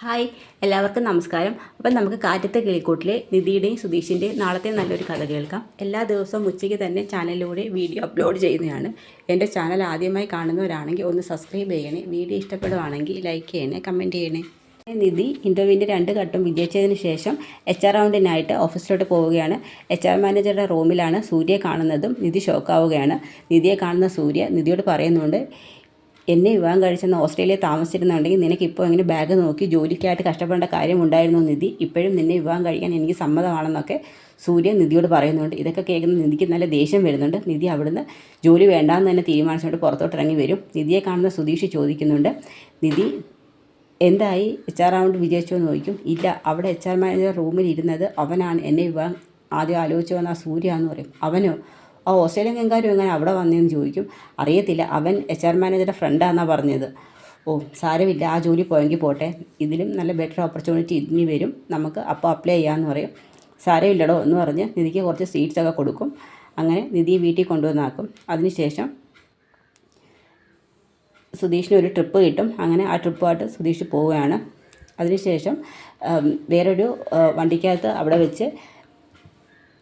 Hi, എല്ലാവർക്കും നമസ്കാരം. അപ്പം നമുക്ക് കാറ്റത്തെ കിളിക്കൂട്ടിലെ നിധിയുടെയും സുധീഷിൻ്റെയും നാളത്തെ നല്ലൊരു കഥ കേൾക്കാം. എല്ലാ ദിവസവും ഉച്ചയ്ക്ക് തന്നെ ചാനലിലൂടെ വീഡിയോ അപ്ലോഡ് ചെയ്യുന്നതാണ്. എൻ്റെ ചാനൽ ആദ്യമായി കാണുന്നവരാണെങ്കിൽ ഒന്ന് സബ്സ്ക്രൈബ് ചെയ്യണേ. വീഡിയോ ഇഷ്ടപ്പെടുവാണെങ്കിൽ ലൈക്ക് ചെയ്യണേ, കമൻറ്റ് ചെയ്യണേ. നിധി ഇൻ്റർവ്യൂവിൻ്റെ 2 ഘട്ടം വിജയിച്ചതിന് ശേഷം HR റൗണ്ടിനായിട്ട് ഓഫീസിലോട്ട് പോവുകയാണ്. HR മാനേജറുടെ റൂമിലാണ് സൂര്യയെ കാണുന്നതും നിധി ഷോക്കാവുകയാണ്. നിധിയെ കാണുന്ന സൂര്യ നിധിയോട് പറയുന്നുണ്ട്, എന്നെ വിവാഹം കഴിച്ചെന്ന് ഓസ്ട്രേലിയയിൽ താമസിച്ചിരുന്നുണ്ടെങ്കിൽ നിനക്ക് ഇപ്പോൾ എങ്ങനെ ബാഗ് നോക്കി ജോലിക്കായിട്ട് കഷ്ടപ്പെടേണ്ട കാര്യമുണ്ടായിരുന്നു നിധി. ഇപ്പോഴും നിന്നെ വിവാഹം കഴിക്കാൻ എനിക്ക് സമ്മതമാണെന്നൊക്കെ സൂര്യ നിധിയോട് പറയുന്നുണ്ട്. ഇതൊക്കെ കേൾക്കുന്ന നിധിക്ക് നല്ല ദേഷ്യം വരുന്നുണ്ട്. നിധി അവിടുന്ന് ജോലി വേണ്ടാന്ന് തന്നെ തീരുമാനിച്ചുകൊണ്ട് പുറത്തോട്ട് ഇറങ്ങി വരും. നിധിയെ കാണുന്ന സുധീഷ് ചോദിക്കുന്നുണ്ട്, നിധി എന്തായി, HR റൗണ്ട് വിജയിച്ചോ എന്ന് ചോദിക്കും. ഇല്ല, അവിടെ HR മാനേജർ റൂമിൽ ഇരുന്നത് അവനാണ്. എന്നെ വിവാഹം ആദ്യം ആലോചിച്ച് വന്ന ആ സൂര്യ എന്ന് പറയും. അവനോ? ആ ഓസ്ട്രേലിയൻ എങ്കാരും എങ്ങനെ അവിടെ വന്നതെന്ന് ചോദിക്കും. അറിയത്തില്ല, അവൻ HR മാനേജറുടെ ഫ്രണ്ടാണെന്നാണ് പറഞ്ഞത്. ഓ സാരമില്ല, ആ ജോലി പോയെങ്കിൽ പോട്ടെ, ഇതിലും നല്ല ബെറ്റർ ഓപ്പർച്യൂണിറ്റി ഇനി വരും, നമുക്ക് അപ്പോൾ അപ്ലൈ ചെയ്യാമെന്ന് പറയും. സാരമില്ലടോ എന്ന് പറഞ്ഞ് നിധിക്ക് കുറച്ച് സീറ്റ്സൊക്കെ കൊടുക്കും. അങ്ങനെ നിധിയെ വീട്ടിൽ കൊണ്ടുവന്നാക്കും. അതിനുശേഷം സുധീഷിന് ഒരു ട്രിപ്പ് കിട്ടും. അങ്ങനെ ആ ട്രിപ്പുമായിട്ട് സുധീഷ് പോവുകയാണ്. അതിനുശേഷം വേറൊരു വണ്ടിക്കകത്ത് അവിടെ വെച്ച്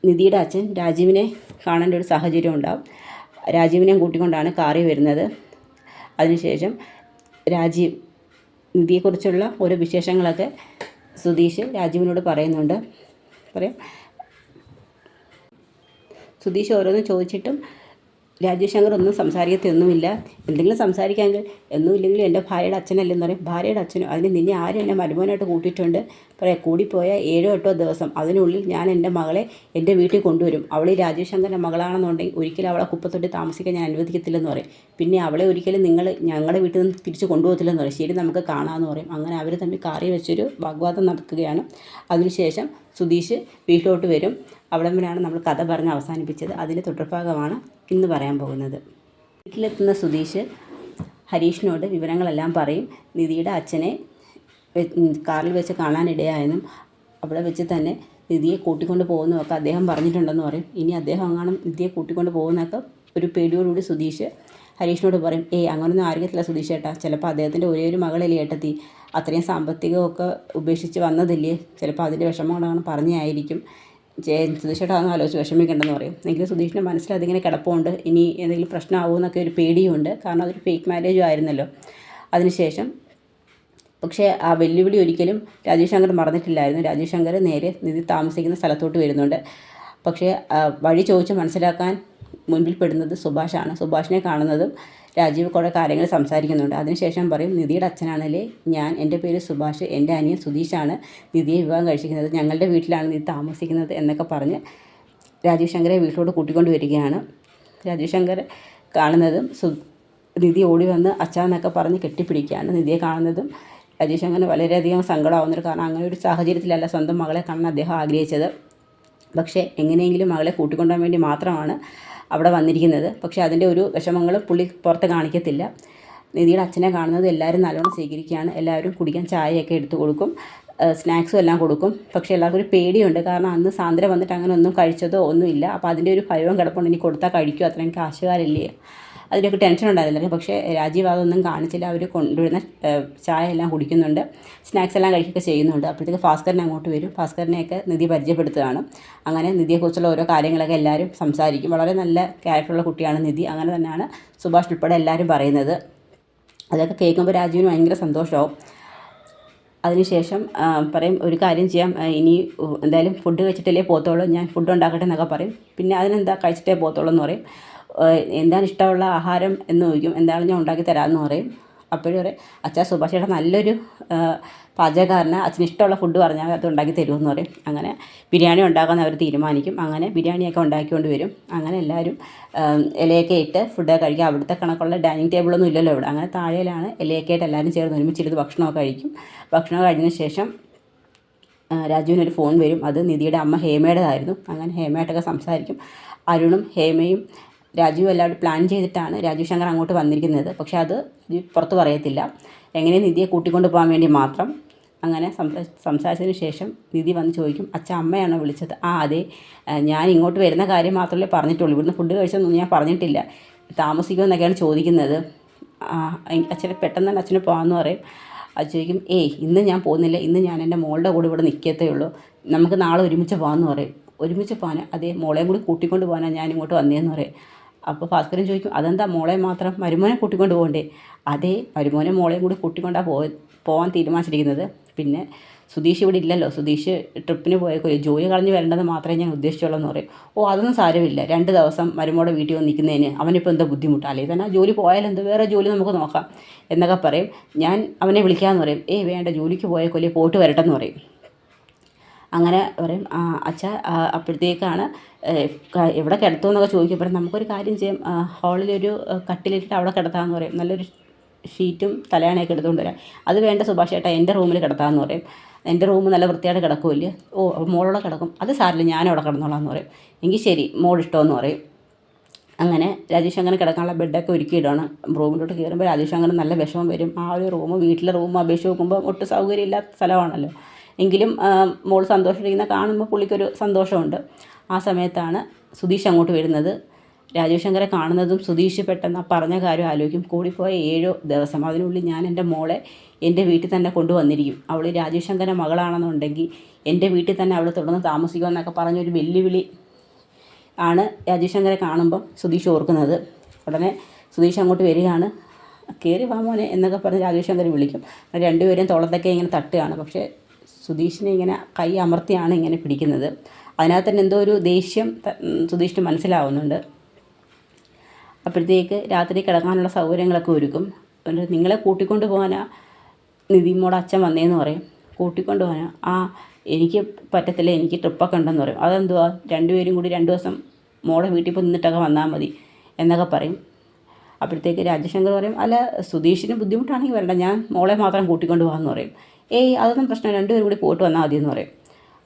നിധിയുടെ അച്ഛൻ രാജീവിനെ കാണേണ്ട ഒരു സാഹചര്യം ഉണ്ടാവും. രാജീവിനെയും കൂട്ടിക്കൊണ്ടാണ് കാറിൽ വരുന്നത്. അതിനുശേഷം രാജീവ് നിധിയെക്കുറിച്ചുള്ള ഓരോ വിശേഷങ്ങളൊക്കെ സുധീഷ് രാജീവിനോട് പറയുന്നുണ്ട്. സുധീഷ് ഓരോന്ന് ചോദിച്ചിട്ടും രാജീവ് ശങ്കർ ഒന്നും സംസാരിക്കത്തൊന്നുമില്ല. എന്തെങ്കിലും സംസാരിക്കാമെങ്കിൽ ഒന്നുമില്ലെങ്കിലും എൻ്റെ ഭാര്യയുടെ അച്ഛനല്ലെന്ന് പറയും. ഭാര്യയുടെ അച്ഛനും അതിന് നിന്നെ ആരും എന്നെ മരുമോനായിട്ട് കൂട്ടിയിട്ടുണ്ട്. പറയാം, കൂടിപ്പോയ 7-8 ദിവസം അതിനുള്ളിൽ ഞാൻ എൻ്റെ മകളെ എൻ്റെ വീട്ടിൽ കൊണ്ടുവരും. അവൾ ഈ രാജീവ് ശങ്കറിൻ്റെ മകളാണെന്നുണ്ടെങ്കിൽ ഒരിക്കലും അവളെ കുപ്പത്തൊട്ടി താമസിക്കാൻ ഞാൻ അനുവദിക്കത്തില്ലെന്ന് പറയും. പിന്നെ അവളെ ഒരിക്കലും നിങ്ങൾ ഞങ്ങളുടെ വീട്ടിൽ നിന്ന് തിരിച്ച് കൊണ്ടുപോകത്തില്ലെന്ന് പറയും. ശരി, നമുക്ക് കാണാമെന്ന് പറയും. അങ്ങനെ അവർ തമ്മിൽ കാറിൽ വെച്ചൊരു വാഗ്വാദം നടക്കുകയാണ്. അതിനുശേഷം സുധീഷ് വീട്ടിലോട്ട് വരും. അവിടെ നിന്നാണ് നമ്മൾ കഥ പറഞ്ഞ് അവസാനിപ്പിച്ചത്. അതിൻ്റെ തുടർഭാഗമാണ് ഇന്ന് പറയാൻ പോകുന്നത്. വീട്ടിലെത്തുന്ന സുധീഷ് ഹരീഷിനോട് വിവരങ്ങളെല്ലാം പറയും. നിധിയുടെ അച്ഛനെ കാറിൽ വെച്ച് കാണാനിടയായെന്നും അവിടെ വെച്ച് തന്നെ നിധിയെ കൂട്ടിക്കൊണ്ട് പോകുന്നതൊക്കെ അദ്ദേഹം പറഞ്ഞിട്ടുണ്ടെന്ന് പറയും. ഇനി അദ്ദേഹം അങ്ങാനും നിധിയെ കൂട്ടിക്കൊണ്ട് പോകുന്നതൊക്കെ ഒരു പേടിയോടുകൂടി സുധീഷ് ഹരീഷിനോട് പറയും. അങ്ങനൊന്നും ആയിരിക്കത്തില്ല സുധീഷ് ഏട്ടാ, ചിലപ്പോൾ അദ്ദേഹത്തിൻ്റെ ഒരേ ഒരു മകളല്ലേ ഏട്ടത്തി, അത്രയും സാമ്പത്തികമൊക്കെ ഉപേക്ഷിച്ച് വന്നതില്ലേ, ചിലപ്പോൾ അതിൻ്റെ വിഷമം കൊണ്ടാണ് പറഞ്ഞായിരിക്കും. സുധീഷേട്ടാന്ന് ആലോചിച്ച് വിഷമിക്കേണ്ടെന്ന് പറയും. എങ്കിലും സുധീഷിൻ്റെ മനസ്സിൽ അതിങ്ങനെ കിടപ്പുണ്ട്. ഇനി എന്തെങ്കിലും പ്രശ്നമാകുമെന്നൊക്കെ ഒരു പേടിയുണ്ട്. കാരണം അതൊരു ഫേക്ക് മാരേജും ആയിരുന്നല്ലോ. അതിനുശേഷം പക്ഷേ ആ വെല്ലുവിളി ഒരിക്കലും രാജീവ് ശങ്കർ മറന്നിട്ടില്ലായിരുന്നു. രാജീവ് ശങ്കർ നേരെ നിധി താമസിക്കുന്ന സ്ഥലത്തോട്ട് വരുന്നുണ്ട്. പക്ഷേ വഴി ചോദിച്ച് മനസ്സിലാക്കാൻ മുൻപിൽ പെടുന്നത് സുഭാഷാണ്. സുഭാഷിനെ കാണുന്നതും രാജീവ് കുറേ കാര്യങ്ങൾ സംസാരിക്കുന്നുണ്ട്. അതിനുശേഷം പറയും, നിധിയുടെ അച്ഛനാണല്ലേ ഞാൻ, എൻ്റെ പേര് സുഭാഷ്, എൻ്റെ അനിയൻ സുധീഷാണ് നിധിയെ വിവാഹം കഴിച്ചിരിക്കുന്നത്, ഞങ്ങളുടെ വീട്ടിലാണ് നിധി താമസിക്കുന്നത് എന്നൊക്കെ പറഞ്ഞ് രാജീവ് ശങ്കറെ വീട്ടിലോട്ട് കൂട്ടിക്കൊണ്ട് വരികയാണ്. രാജീവ് ശങ്കർ കാണുന്നതും നിധി ഓടി വന്ന് അച്ഛാന്നൊക്കെ പറഞ്ഞ് കെട്ടിപ്പിടിക്കുകയാണ്. നിധിയെ കാണുന്നതും രാജീവ് ശങ്കറിന് വളരെയധികം സങ്കടമാവുന്നുണ്ട്. കാരണം അങ്ങനെ ഒരു സാഹചര്യത്തിലല്ല സ്വന്തം മകളെ കാണാൻ അദ്ദേഹം ആഗ്രഹിച്ചത്. പക്ഷേ എങ്ങനെയെങ്കിലും മകളെ കൂട്ടിക്കൊണ്ടുപോകാൻ വേണ്ടി മാത്രമാണ് അവിടെ വന്നിരിക്കുന്നത്. പക്ഷേ അതിൻ്റെ ഒരു വിഷമങ്ങൾ പുള്ളി പുറത്ത് കാണിക്കത്തില്ല. നിധിയുടെ അച്ഛനെ കാണുന്നത് എല്ലാവരും നല്ലോണം സ്വീകരിക്കുകയാണ്. എല്ലാവരും കുടിക്കാൻ ചായയൊക്കെ എടുത്തു കൊടുക്കും, സ്നാക്സും എല്ലാം കൊടുക്കും. പക്ഷേ എല്ലാവർക്കും ഒരു പേടിയുണ്ട്. കാരണം അന്ന് സാന്ദ്ര വന്നിട്ട് അങ്ങനെ ഒന്നും കഴിച്ചതോ ഒന്നുമില്ല. അപ്പോൾ അതിൻ്റെ ഒരു ഭയവും കിടപ്പുണ്ട്, ഇനി കൊടുത്താൽ കഴിക്കുമോ, അത്രയും കാശുകാരില്ലേ, അതിൻ്റെയൊക്കെ ടെൻഷൻ ഉണ്ടായിരുന്നില്ല. പക്ഷേ രാജീവ് അതൊന്നും കാണിച്ചില്ല. അവർ കൊണ്ടുവരുന്ന ചായ എല്ലാം കുടിക്കുന്നുണ്ട്, സ്നാക്സ് എല്ലാം കഴിക്കുകയൊക്കെ ചെയ്യുന്നുണ്ട്. അപ്പോഴത്തേക്ക് ഭാസ്കരൻ അങ്ങോട്ട് വരും. ഭാസ്കരനെയൊക്കെ നിധി പരിചയപ്പെടുത്തുകയാണ്. അങ്ങനെ നിധിയെക്കുറിച്ചുള്ള ഓരോ കാര്യങ്ങളൊക്കെ എല്ലാവരും സംസാരിക്കും. വളരെ നല്ല ക്യാരക്ടറുള്ള കുട്ടിയാണ് നിധി. അങ്ങനെ തന്നെയാണ് സുഭാഷ് ഉൾപ്പെടെ എല്ലാവരും പറയുന്നത്. അതൊക്കെ കേൾക്കുമ്പോൾ രാജീവിന് ഭയങ്കര സന്തോഷമാവും. അതിനുശേഷം പറയും, ഒരു കാര്യം ചെയ്യാം, ഇനി എന്തായാലും ഫുഡ് കഴിച്ചിട്ടല്ലേ പോത്തോളൂ, ഞാൻ ഫുഡ് ഉണ്ടാക്കട്ടെ എന്നൊക്കെ പറയും. പിന്നെ അതിനെന്താ, കഴിച്ചിട്ടേ പോത്തോളൂ എന്ന് പറയും. എന്താണ് ഇഷ്ടമുള്ള ആഹാരം എന്ന് ചോദിക്കും. എന്താണ് ഞാൻ ഉണ്ടാക്കി തരാമെന്ന് പറയും. അപ്പോഴും പറയും, അച്ഛാ സുഭാഷേട്ടൻ നല്ലൊരു പാചകക്കാരനാണ്, അച്ഛന് ഇഷ്ടമുള്ള ഫുഡ് പറഞ്ഞാൽ അത് ഉണ്ടാക്കി തരുമെന്ന് പറയും. അങ്ങനെ ബിരിയാണി ഉണ്ടാക്കാൻ അവർ തീരുമാനിക്കും. അങ്ങനെ ബിരിയാണിയൊക്കെ ഉണ്ടാക്കിക്കൊണ്ട് വരും. അങ്ങനെ എല്ലാവരും ഇലയൊക്കെ ഇട്ട് ഫുഡൊക്കെ കഴിക്കുക. അവിടുത്തെ കണക്കുള്ള ഡൈനിങ് ടേബിളൊന്നും ഇല്ലല്ലോ ഇവിടെ. അങ്ങനെ താഴെയിലാണ് ഇലയൊക്കെ ആയിട്ട് എല്ലാവരും ചേർന്ന് ഒരുമിച്ചിരുന്ന് ഭക്ഷണമൊക്കെ കഴിക്കും. ഭക്ഷണം കഴിഞ്ഞതിന് ശേഷം രാജുവിനൊരു ഫോൺ വരും. അത് നിധിയുടെ അമ്മ ഹേമയുടേതായിരുന്നു. അങ്ങനെ ഹേമയായിട്ടൊക്കെ സംസാരിക്കും. അരുണും ഹേമയും രാജീവ് എല്ലാവരും പ്ലാൻ ചെയ്തിട്ടാണ് രാജീവ് ശങ്കർ അങ്ങോട്ട് വന്നിരിക്കുന്നത്. പക്ഷേ അത് പുറത്ത് പറയത്തില്ല. എങ്ങനെ നിധിയെ കൂട്ടിക്കൊണ്ട് പോകാൻ വേണ്ടി മാത്രം. അങ്ങനെ സംസാരിച്ചതിന് ശേഷം നിധി വന്ന് ചോദിക്കും, അച്ഛ അമ്മയാണോ വിളിച്ചത്? അതെ, ഞാൻ ഇങ്ങോട്ട് വരുന്ന കാര്യം മാത്രമല്ലേ പറഞ്ഞിട്ടുള്ളൂ, ഇവിടുന്ന് ഫുഡ് കഴിച്ചൊന്നും ഞാൻ പറഞ്ഞിട്ടില്ല, താമസിക്കുമെന്നൊക്കെയാണ് ചോദിക്കുന്നത്. അച്ഛനെ പെട്ടെന്ന് തന്നെ അച്ഛന് പോകാമെന്ന് പറയും. അത് ചോദിക്കും, ഏയ് ഇന്ന് ഞാൻ പോകുന്നില്ല, ഇന്ന് ഞാൻ എൻ്റെ മോളുടെ കൂടെ ഇവിടെ നിൽക്കത്തേ ഉള്ളൂ, നമുക്ക് നാളെ ഒരുമിച്ച് പോകാമെന്ന് പറയും. ഒരുമിച്ച് പോകാൻ, അതേ മോളെയും കൂടി കൂട്ടിക്കൊണ്ട് പോകാനാണ് ഞാൻ ഇങ്ങോട്ട് വന്നതെന്ന് പറയും. അപ്പോൾ ഭാസ്കരൻ ചോദിക്കും, അതെന്താ മോളെ മാത്രം, മരുമോനെ കൂട്ടിക്കൊണ്ട് പോകണ്ടേ? അതേ, മരുമോനെ മോളെയും കൂടി കൂട്ടിക്കൊണ്ടാണ് പോകാൻ തീരുമാനിച്ചിരിക്കുന്നത്. പിന്നെ സുധീഷ് ഇവിടെ ഇല്ലല്ലോ, സുധീഷ് ട്രിപ്പിന് പോയേക്കോ, ജോലി കളഞ്ഞ് വരേണ്ടത് മാത്രമേ ഞാൻ ഉദ്ദേശിച്ചുള്ളൂ എന്ന് പറയും. ഓ അതൊന്നും സാരമില്ല, 2 ദിവസം മരുമോടെ വീട്ടിൽ വന്ന് നിൽക്കുന്നതിന് അവനിപ്പോൾ എന്താ ബുദ്ധിമുട്ട്, അല്ലെങ്കിൽ തന്നെ ജോലി പോയാലെന്ത്, വേറെ ജോലി നമുക്ക് നോക്കാം എന്നൊക്കെ പറയും. ഞാൻ അവനെ വിളിക്കാമെന്ന് പറയും. വേണ്ട, ജോലിക്ക് പോയേക്കോലേ, പോയിട്ട് വരട്ടെ എന്ന് പറയും. അങ്ങനെ പറയും, അച്ഛാ അപ്പോഴത്തേക്കാണ് എവിടെ കിടത്തുമെന്നൊക്കെ ചോദിക്കും. നമുക്കൊരു കാര്യം ചെയ്യാം, ഹാളിലൊരു കട്ടിലിട്ടിട്ട് അവിടെ കിടത്താമെന്ന് പറയും. നല്ലൊരു ഷീറ്റും തലയാണയൊക്കെ എടുത്തുകൊണ്ട് വരാം. അത് വേണ്ട സുഭാഷ് ചേട്ടാ, എൻ്റെ റൂമിൽ കിടത്താമെന്ന് പറയും. എൻ്റെ റൂം നല്ല വൃത്തിയായിട്ട് കിടക്കുമല്ലേ? ഓ മോളോടെ കിടക്കും, അത് സാരില്ല, ഞാനവിടെ കിടന്നോളാം എന്ന് പറയും. എങ്കിൽ ശരി, മോളിഷ്ടമെന്ന് പറയും. അങ്ങനെ രാജേഷ് അങ്ങനെ കിടക്കാനുള്ള ബെഡൊക്കെ ഒരുക്കിയിടാണ്. റൂമിലോട്ട് കയറുമ്പോൾ രാജേഷ് അങ്ങനെ നല്ല വിഷമം വരും. ആ ഒരു റൂം, വീട്ടിലെ റൂം അപേക്ഷിച്ച് നോക്കുമ്പോൾ ഒട്ടും സൗകര്യമില്ലാത്ത സ്ഥലമാണല്ലോ. എങ്കിലും മോൾ സന്തോഷമായിരിക്കുന്ന കാണുമ്പോൾ പുള്ളിക്കൊരു സന്തോഷമുണ്ട്. ആ സമയത്താണ് സുധീഷ് അങ്ങോട്ട് വരുന്നത്. രാജീവ് ശങ്കറെ കാണുന്നതും സുധീഷ് പെട്ടെന്ന് ആ പറഞ്ഞ കാര്യം ആലോചിക്കും. കൂടിപ്പോയ 7 ദിവസം, അതിനുള്ളിൽ ഞാൻ എൻ്റെ മോളെ എൻ്റെ വീട്ടിൽ തന്നെ കൊണ്ടുവന്നിരിക്കും. അവൾ രാജീവ് ശങ്കറിൻ്റെ മകളാണെന്നുണ്ടെങ്കിൽ എൻ്റെ വീട്ടിൽ തന്നെ അവൾ തുടർന്ന് താമസിക്കുമെന്നൊക്കെ പറഞ്ഞൊരു വെല്ലുവിളി ആണ് രാജീവ് ശങ്കറെ കാണുമ്പം സുധീഷ് ഓർക്കുന്നത്. ഉടനെ സുധീഷ് അങ്ങോട്ട് വരികയാണ്. കയറി വാ മോനെ എന്നൊക്കെ പറഞ്ഞ് രാജീവ് ശങ്കർ വിളിക്കും. രണ്ടുപേരും തോളത്തൊക്കെ ഇങ്ങനെ തട്ടുകയാണ്. പക്ഷേ സുധീഷിനെ ഇങ്ങനെ കൈ അമർത്തിയാണ് ഇങ്ങനെ പിടിക്കുന്നത്. അതിനകത്ത് തന്നെ എന്തോ ഒരു ദേഷ്യം സുധീഷിന് മനസ്സിലാവുന്നുണ്ട്. അപ്പോഴത്തേക്ക് രാത്രി കിടക്കാനുള്ള സൗകര്യങ്ങളൊക്കെ ഒരുക്കും. നിങ്ങളെ കൂട്ടിക്കൊണ്ട് പോകാനാ നിധിമോടെ അച്ഛൻ വന്നേന്ന് പറയും. കൂട്ടിക്കൊണ്ട് പോകാനാ? എനിക്ക് പറ്റത്തില്ല, എനിക്ക് ട്രിപ്പൊക്കെ ഉണ്ടെന്ന് പറയും. അതെന്തുവാ, രണ്ടുപേരും കൂടി 2 ദിവസം മോളെ വീട്ടിൽ പോയി നിന്നിട്ടൊക്കെ വന്നാൽ മതി എന്നൊക്കെ പറയും. അപ്പോഴത്തേക്ക് രാജശങ്കർ പറയും, അല്ല സുധീഷിന് ബുദ്ധിമുട്ടാണെങ്കിൽ വരണ്ട, ഞാൻ മോളെ മാത്രം കൂട്ടിക്കൊണ്ട് പോകാമെന്ന് പറയും. അതൊന്നും പ്രശ്നമില്ല, 2 പേരും കൂടി പോയിട്ട് വന്നാൽ മതിയെന്ന് പറയും.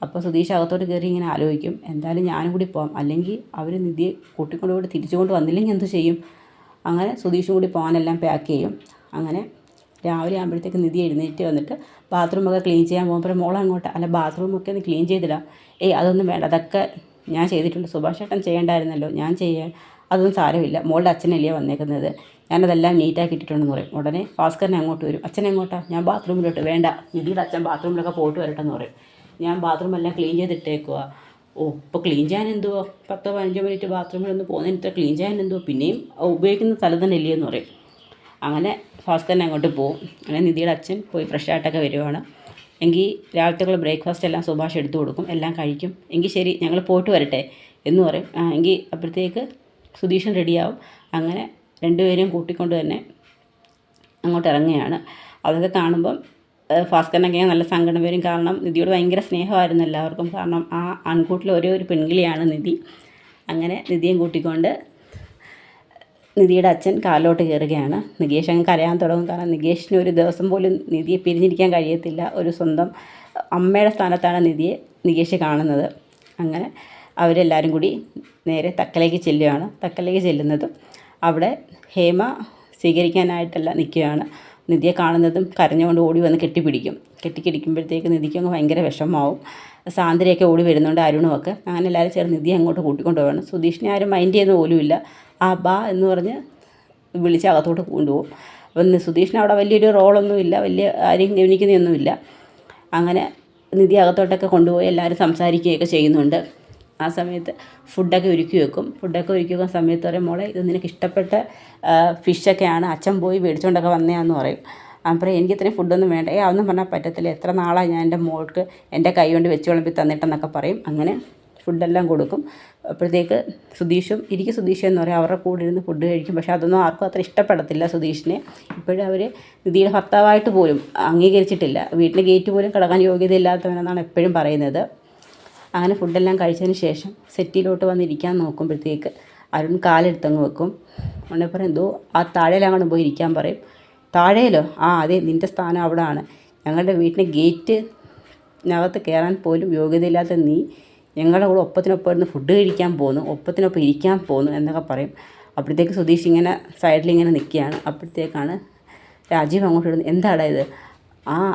അപ്പോൾ സുധീഷ് അകത്തോട്ട് കയറി ഇങ്ങനെ ആലോചിക്കും, എന്തായാലും ഞാനും കൂടി പോകാം, അല്ലെങ്കിൽ അവർ നിധിയെ കൂട്ടിക്കൊണ്ട് പോയിട്ട് തിരിച്ചുകൊണ്ട് വന്നില്ലെങ്കിൽ എന്ത് ചെയ്യും? അങ്ങനെ സുധീഷും കൂടി പോകാനെല്ലാം പാക്ക് ചെയ്യും. അങ്ങനെ രാവിലെ ആകുമ്പോഴത്തേക്ക് നിധി എഴുന്നേറ്റ് വന്നിട്ട് ബാത്റൂമൊക്കെ ക്ലീൻ ചെയ്യാൻ പോകുമ്പോൾ മോളങ്ങോട്ട്, അല്ല ബാത്റൂമൊക്കെ ഒന്ന് ക്ലീൻ ചെയ്തിടാം. അതൊന്നും വേണ്ട, അതൊക്കെ ഞാൻ ചെയ്തിട്ടുണ്ട്, സുഭാഷ് ചേട്ടൻ ചെയ്യേണ്ടായിരുന്നല്ലോ, ഞാൻ ചെയ്യാൻ, അതൊന്നും സാരമില്ല, മോളുടെ അച്ഛനല്ലേ വന്നേക്കുന്നത്, ഞാനതെല്ലാം നീറ്റാക്കി ഇട്ടിട്ടുണ്ടെന്ന് പറയും. ഉടനെ ഭാസ്കരനെ അങ്ങോട്ട് വരും. അച്ഛനെങ്ങോട്ടാ? ഞാൻ ബാത്റൂമിലോട്ട്. വേണ്ട, നിധിയുടെ അച്ഛൻ ബാത്റൂമിലൊക്കെ പോയിട്ട് വരട്ടെ എന്ന് പറയും. ഞാൻ ബാത്റൂമെല്ലാം ക്ലീൻ ചെയ്തിട്ടേക്കുക. ഇപ്പോൾ ക്ലീൻ ചെയ്യാൻ എന്തുവോ, 10-15 മിനിറ്റ് ബാത്റൂമിലൊന്ന് പോകുന്നതിന് ക്ലീൻ ചെയ്യാൻ എന്തുവോ, പിന്നെയും ഉപയോഗിക്കുന്ന സ്ഥലം തന്നെ ഇല്ലേ എന്ന് പറയും. അങ്ങനെ ഭാസ്കരൻ അങ്ങോട്ട് പോകും. അങ്ങനെ നിധിയുടെ അച്ഛൻ പോയി ഫ്രഷ് ആയിട്ടൊക്കെ വരുവാണ്. എങ്കിൽ രാവിലത്തേക്കുള്ള ബ്രേക്ക്ഫാസ്റ്റ് എല്ലാം സുഭാഷ് എടുത്തു കൊടുക്കും, എല്ലാം കഴിക്കും. എങ്കിൽ ശരി, ഞങ്ങൾ പോയിട്ട് വരട്ടെ എന്ന് പറയും. എങ്കിൽ അപ്പോഴത്തേക്ക് സുധീഷൻ റെഡിയാവും. അങ്ങനെ 2 പേരും കൂട്ടിക്കൊണ്ട് തന്നെ അങ്ങോട്ട് ഇറങ്ങുകയാണ്. അതൊക്കെ കാണുമ്പം ഭാസ്കരനൊക്കെ നല്ല സങ്കടം വരും. കാരണം നിധിയോട് ഭയങ്കര സ്നേഹമായിരുന്നു എല്ലാവർക്കും. കാരണം ആ ആൺകൂട്ടിൽ ഒരേ ഒരു പെൺകിളിയാണ് നിധി. അങ്ങനെ നിധിയും കൂട്ടിക്കൊണ്ട് നിധിയുടെ അച്ഛൻ കാലിലോട്ട് കയറുകയാണ്. നികേഷ് അങ്ങ് കരയാൻ തുടങ്ങും. കാരണം നികേഷിന് ഒരു ദിവസം പോലും നിധിയെ പിരിഞ്ഞിരിക്കാൻ കഴിയത്തില്ല. ഒരു സ്വന്തം അമ്മയുടെ സ്ഥാനത്താണ് നിധിയെ നികേഷ് കാണുന്നത്. അങ്ങനെ അവരെല്ലാവരും കൂടി നേരെ തക്കലേക്ക് ചെല്ലുകയാണ്. തക്കലേക്ക് ചെല്ലുന്നതും അവിടെ ഹേമ സ്വീകരിക്കാനായിട്ടല്ല നിൽക്കുകയാണ്. നിധിയെ കാണുന്നതും കരഞ്ഞുകൊണ്ട് ഓടി വന്ന് കെട്ടിപ്പിടിക്കുമ്പോഴത്തേക്ക് നിധിക്ക് അങ്ങ് ഭയങ്കര വിഷമമാവും. സാന്ദ്രയൊക്കെ ഓടി വരുന്നുണ്ട്, അരുണുമൊക്കെ. അങ്ങനെ എല്ലാവരും ചേർന്ന് നിധിയെ അങ്ങോട്ട് കൂട്ടിക്കൊണ്ട് പോവുകയാണ്. സുധീഷിനെ ആരും മൈൻഡ് ചെയ്യുന്ന പോലുമില്ല. ബാ എന്ന് പറഞ്ഞ് വിളിച്ച് അകത്തോട്ട് കൊണ്ടുപോകും. അപ്പം സുധീഷിന് അവിടെ വലിയൊരു റോളൊന്നുമില്ല, വലിയ ആരെയും ഗവനിക്കുന്നതൊന്നുമില്ല. അങ്ങനെ നിധി അകത്തോട്ടൊക്കെ കൊണ്ടുപോയി എല്ലാവരും സംസാരിക്കുകയൊക്കെ ചെയ്യുന്നുണ്ട്. ആ സമയത്ത് ഫുഡൊക്കെ ഒരുക്കി വെക്കും. ഫുഡൊക്കെ ഒരുക്കി വെക്കുന്ന സമയത്ത് പറയും, മോളെ ഇത് നിനക്ക് ഇഷ്ടപ്പെട്ട ഫിഷൊക്കെയാണ്, അച്ഛൻ പോയി മേടിച്ചുകൊണ്ടൊക്കെ വന്നതാന്ന് പറയും. അപ്പോൾ എനിക്ക് ഇത്രയും ഫുഡൊന്നും വേണ്ട. അതൊന്നും പറഞ്ഞാൽ പറ്റത്തില്ല, എത്ര നാളായി ഞാൻ എൻ്റെ മോൾക്ക് എൻ്റെ കൈ കൊണ്ട് വെച്ച് വിളമ്പി തന്നിട്ടെന്നൊക്കെ പറയും. അങ്ങനെ ഫുഡെല്ലാം കൊടുക്കും. അപ്പോഴത്തേക്ക് സുധീഷും സുധീഷ് എന്ന് പറയും, അവരുടെ കൂടെ ഇരുന്ന് ഫുഡ് കഴിക്കും. പക്ഷേ അതൊന്നും ആർക്കും അത്ര ഇഷ്ടപ്പെടത്തില്ല സുധീഷിനെ. ഇപ്പോഴും അവർ നിധിയുടെ ഭർത്താവായിട്ട് പോലും അംഗീകരിച്ചിട്ടില്ല. വീട്ടിലെ ഗേറ്റ് പോലും കിടക്കാൻ യോഗ്യതയില്ലാത്തവനെന്നാണ് എപ്പോഴും പറയുന്നത്. അങ്ങനെ ഫുഡെല്ലാം കഴിച്ചതിന് ശേഷം സെറ്റിലോട്ട് വന്നിരിക്കാൻ നോക്കുമ്പോഴത്തേക്ക് അരുൺ കാലെടുത്തങ്ങ് വെക്കും. ഉടനെ പറയും, എന്തോ ആ താഴേലങ്ങോട്ട് പോയി ഇരിക്കാൻ പറയും. താഴേലോ? അതെ, നിൻ്റെ സ്ഥാനം അവിടെ ആണ്. ഞങ്ങളുടെ വീട്ടിലെ ഗേറ്റിനകത്ത് കയറാൻ പോലും യോഗ്യതയില്ലാത്ത നീ ഞങ്ങളുടെ കൂടെ ഒപ്പത്തിനൊപ്പം ഇരുന്ന് ഫുഡ് കഴിക്കാൻ പോകുന്നു, ഒപ്പത്തിനൊപ്പം ഇരിക്കാൻ പോകുന്നു എന്നൊക്കെ പറയും. അപ്പോഴത്തേക്ക് സുധീഷ് ഇങ്ങനെ സൈഡിലിങ്ങനെ നിൽക്കുകയാണ്. അപ്പോഴത്തേക്കാണ് രാജീവ് അങ്ങോട്ട് ഇടുന്നത്, എന്താടാ ഇത്?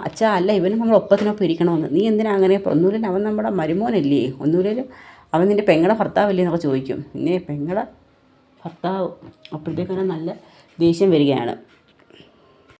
അച്ഛാ അല്ല, ഇവന് നമ്മൾ ഒപ്പത്തിനൊപ്പം ഇരിക്കണമെന്ന്. നീ എന്തിനാ അങ്ങനെ? ഒന്നുമില്ല, അവൻ നമ്മുടെ മരുമോനല്ലേ, ഒന്നുമില്ലേലും അവൻ നിൻ്റെ പെങ്ങളുടെ ഭർത്താവല്ലേ എന്നൊക്കെ ചോദിക്കും. പിന്നെ പെങ്ങളുടെ ഭർത്താവ്. അപ്പോഴത്തേക്കാണ് നല്ല ദേഷ്യം വരികയാണ്.